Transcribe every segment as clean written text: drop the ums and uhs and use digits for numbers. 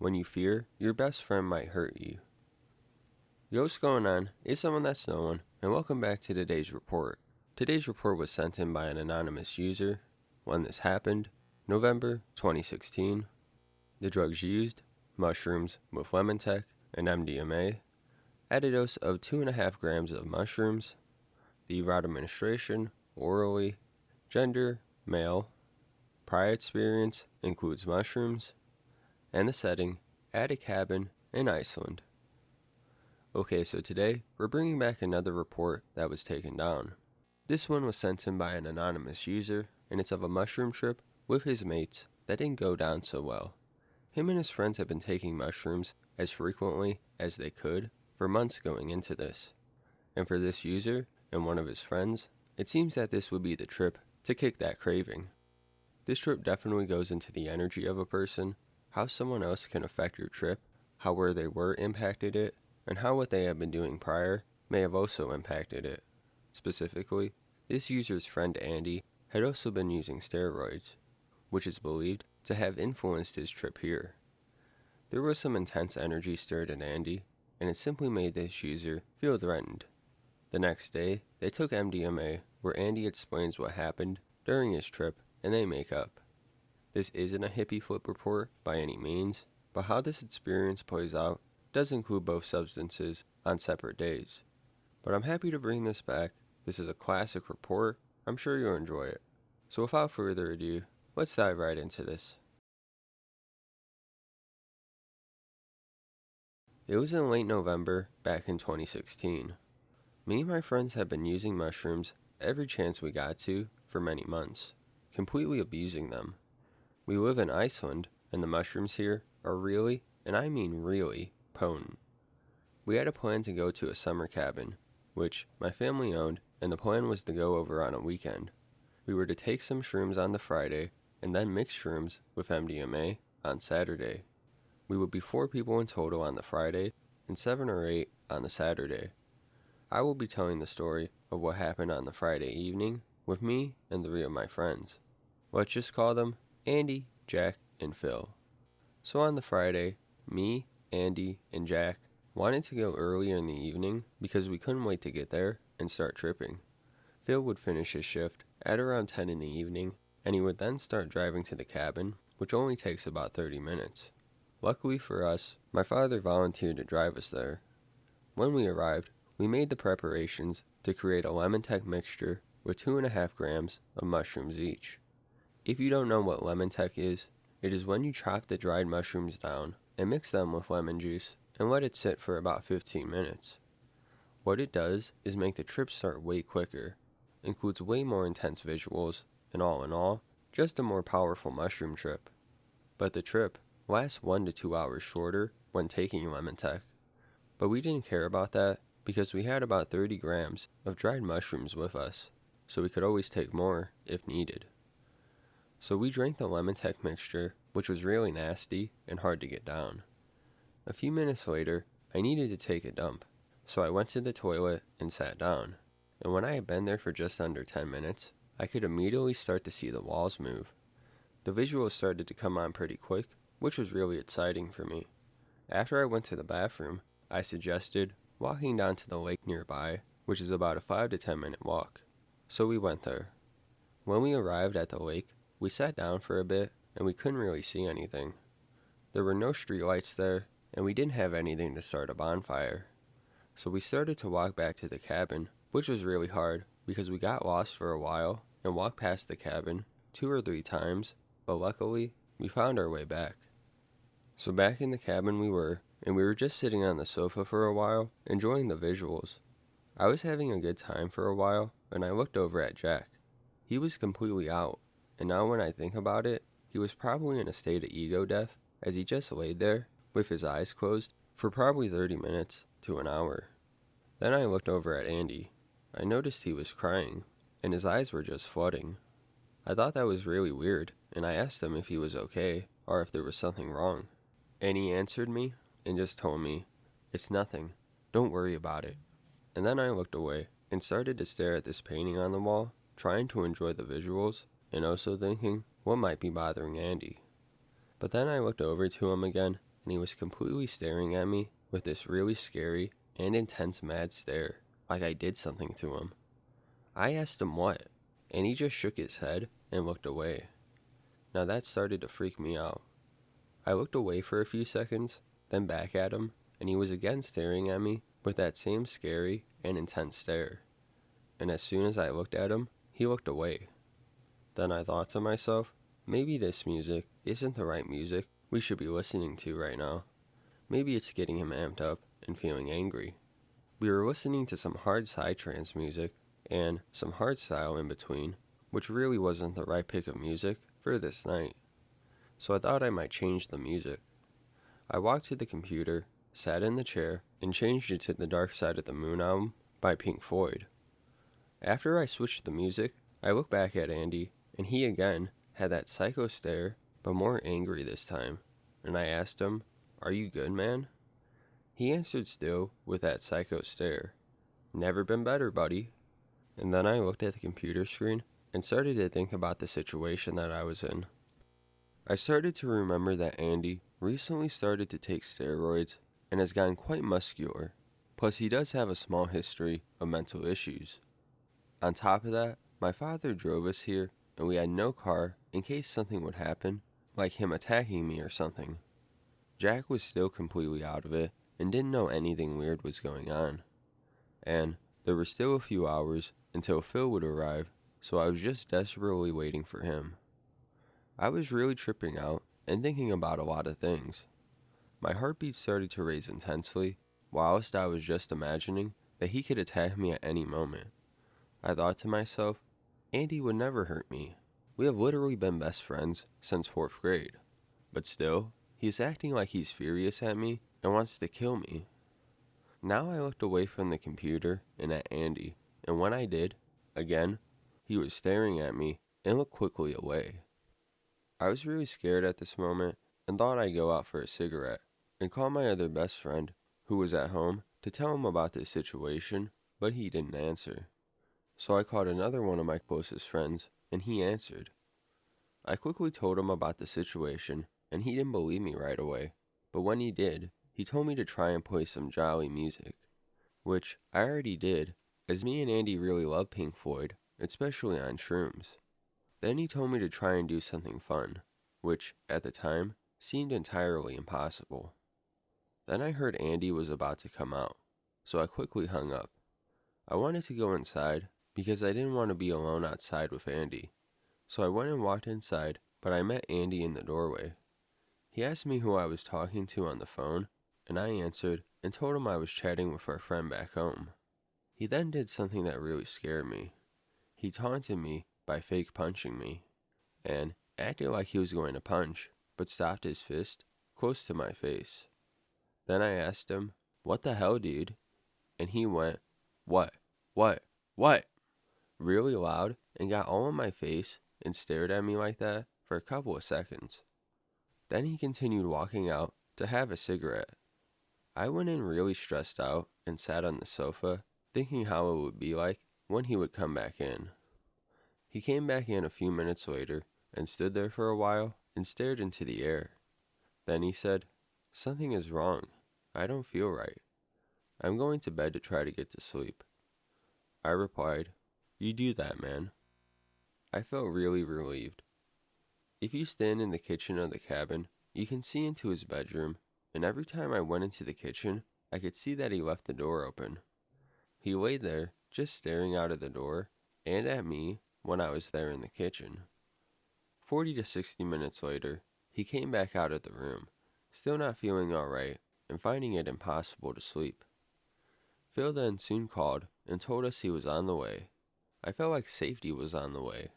when you fear your best friend might hurt you. Yo, what's going on? It's someone that's no one, and welcome back to today's report. Today's report was sent in by an anonymous user. When this happened, November 2016. The drugs used: mushrooms with lemon tech and MDMA, at a dose of 2.5 grams of mushrooms. The route administration: orally. Gender: male. Prior experience includes mushrooms. And the setting: at a cabin in Iceland. Okay, so today we're bringing back another report that was taken down. This one was sent in by an anonymous user, and it's of a mushroom trip with his mates that didn't go down so well. Him and his friends have been taking mushrooms as frequently as they could for months going into this. And for this user and one of his friends, it seems that this would be the trip to kick that craving. This trip definitely goes into the energy of a person, how someone else can affect your trip, how where they were impacted it, and how what they have been doing prior may have also impacted it. Specifically, this user's friend Andy had also been using steroids, which is believed to have influenced his trip here. There was some intense energy stirred in Andy, and it simply made this user feel threatened. The next day, they took MDMA, where Andy explains what happened during his trip, and they make up. This isn't a hippie flip report by any means, but how this experience plays out does include both substances on separate days. But I'm happy to bring this back. This is a classic report. I'm sure you'll enjoy it. So without further ado, let's dive right into this. It was in late November back in 2016. Me and my friends had been using mushrooms every chance we got to for many months, completely abusing them. We live in Iceland, and the mushrooms here are really, and I mean really, potent. We had a plan to go to a summer cabin, which my family owned, and the plan was to go over on a weekend. We were to take some shrooms on the Friday, and then mix shrooms with MDMA on Saturday. We would be 4 people in total on the Friday, and 7 or 8 on the Saturday. I will be telling the story of what happened on the Friday evening with me and 3 of my friends. Let's just call them Andy, Jack, and Phil. So on the Friday, me, Andy, and Jack wanted to go earlier in the evening because we couldn't wait to get there and start tripping. Phil would finish his shift at around 10 in the evening, and he would then start driving to the cabin, which only takes about 30 minutes. Luckily for us, my father volunteered to drive us there. When we arrived, we made the preparations to create a lemon tech mixture with 2.5 grams of mushrooms each. If you don't know what lemon tech is, it is when you chop the dried mushrooms down and mix them with lemon juice and let it sit for about 15 minutes. What it does is make the trip start way quicker, includes way more intense visuals, and all in all, just a more powerful mushroom trip. But the trip lasts 1 to 2 hours shorter when taking lemon tech. But we didn't care about that because we had about 30 grams of dried mushrooms with us, so we could always take more if needed. So we drank the lemon tech mixture, which was really nasty and hard to get down. A few minutes later, I needed to take a dump, so I went to the toilet and sat down. And when I had been there for just under 10 minutes, I could immediately start to see the walls move. The visuals started to come on pretty quick, which was really exciting for me. After I went to the bathroom, I suggested walking down to the lake nearby, which is about a 5 to 10 minute walk. So we went there. When we arrived at the lake, we sat down for a bit, and we couldn't really see anything. There were no streetlights there, and we didn't have anything to start a bonfire. So we started to walk back to the cabin, which was really hard because we got lost for a while and walked past the cabin 2 or 3 times, but luckily, we found our way back. So back in the cabin we were, and we were just sitting on the sofa for a while, enjoying the visuals. I was having a good time for a while, and I looked over at Jack. He was completely out, and now when I think about it, he was probably in a state of ego death, as he just laid there, with his eyes closed, for probably 30 minutes to an hour. Then I looked over at Andy. I noticed he was crying, and his eyes were just flooding. I thought that was really weird, and I asked him if he was okay, or if there was something wrong. And he answered me, and just told me, "It's nothing, don't worry about it." And then I looked away, and started to stare at this painting on the wall, trying to enjoy the visuals, and also thinking what might be bothering Andy. But then I looked over to him again, and he was completely staring at me with this really scary and intense mad stare, like I did something to him. I asked him what, and he just shook his head and looked away. Now that started to freak me out. I looked away for a few seconds, then back at him, and he was again staring at me with that same scary and intense stare. And as soon as I looked at him, he looked away. Then I thought to myself, maybe this music isn't the right music we should be listening to right now. Maybe it's getting him amped up and feeling angry. We were listening to some hard psytrance music and some hardstyle in between, which really wasn't the right pick of music for this night. So I thought I might change the music. I walked to the computer, sat in the chair, and changed it to the Dark Side of the Moon album by Pink Floyd. After I switched the music, I looked back at Andy, and he again had that psycho stare, but more angry this time, and I asked him, "Are you good, man?" He answered still with that psycho stare, "Never been better, buddy." And then I looked at the computer screen and started to think about the situation that I was in. I started to remember that Andy recently started to take steroids and has gotten quite muscular, plus he does have a small history of mental issues. On top of that, my father drove us here and we had no car in case something would happen, like him attacking me or something. Jack was still completely out of it and didn't know anything weird was going on. And there were still a few hours until Phil would arrive, so I was just desperately waiting for him. I was really tripping out and thinking about a lot of things. My heartbeat started to raise intensely, whilst I was just imagining that he could attack me at any moment. I thought to myself, Andy would never hurt me. We have literally been best friends since 4th grade. But still, he is acting like he's furious at me and wants to kill me. Now I looked away from the computer and at Andy, and when I did, again, he was staring at me and looked quickly away. I was really scared at this moment and thought I'd go out for a cigarette and call my other best friend, who was at home, to tell him about this situation, but he didn't answer. So I called another one of my closest friends, and he answered. I quickly told him about the situation, and he didn't believe me right away, but when he did, he told me to try and play some jolly music, which I already did, as me and Andy really love Pink Floyd, especially on shrooms. Then he told me to try and do something fun, which, at the time, seemed entirely impossible. Then I heard Andy was about to come out, so I quickly hung up. I wanted to go inside because I didn't want to be alone outside with Andy, so I went and walked inside, but I met Andy in the doorway. He asked me who I was talking to on the phone, and I answered and told him I was chatting with our friend back home. He then did something that really scared me. He taunted me by fake punching me, and acted like he was going to punch, but stopped his fist close to my face. Then I asked him, "What the hell, dude?" And he went, What? What? Really loud, and got all in my face and stared at me like that for a couple of seconds. Then he continued walking out to have a cigarette. I went in really stressed out and sat on the sofa, thinking how it would be like when he would come back in. He came back in a few minutes later and stood there for a while and stared into the air. Then he said, "Something is wrong. I don't feel right. I'm going to bed to try to get to sleep." I replied, "You do that, man." I felt really relieved. If you stand in the kitchen of the cabin, you can see into his bedroom, and every time I went into the kitchen, I could see that he left the door open. He lay there, just staring out of the door, and at me when I was there in the kitchen. 40 to 60 minutes later, he came back out of the room, still not feeling alright, and finding it impossible to sleep. Phil then soon called and told us he was on the way. I felt like safety was on the way.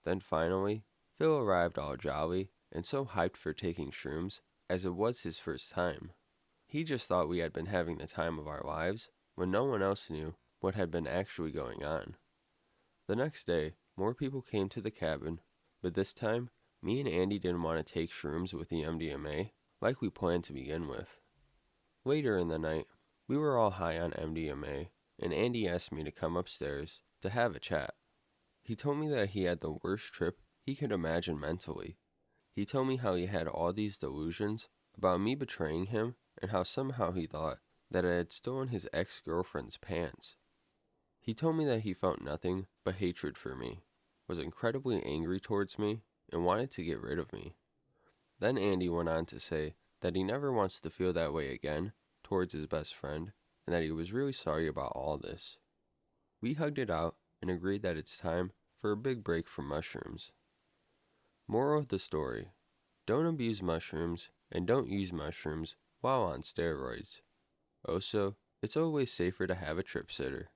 Then finally, Phil arrived all jolly and so hyped for taking shrooms, as it was his first time. He just thought we had been having the time of our lives, when no one else knew what had been actually going on. The next day, more people came to the cabin, but this time, me and Andy didn't want to take shrooms with the MDMA, like we planned to begin with. Later in the night, we were all high on MDMA, and Andy asked me to come upstairs to have a chat. He told me that he had the worst trip he could imagine mentally. He told me how he had all these delusions about me betraying him and how somehow he thought that I had stolen his ex-girlfriend's pants. He told me that he felt nothing but hatred for me, was incredibly angry towards me, and wanted to get rid of me. Then Andy went on to say that he never wants to feel that way again towards his best friend, and that he was really sorry about all this. We hugged it out and agreed that it's time for a big break from mushrooms. Moral of the story: don't abuse mushrooms and don't use mushrooms while on steroids. Also, it's always safer to have a trip sitter.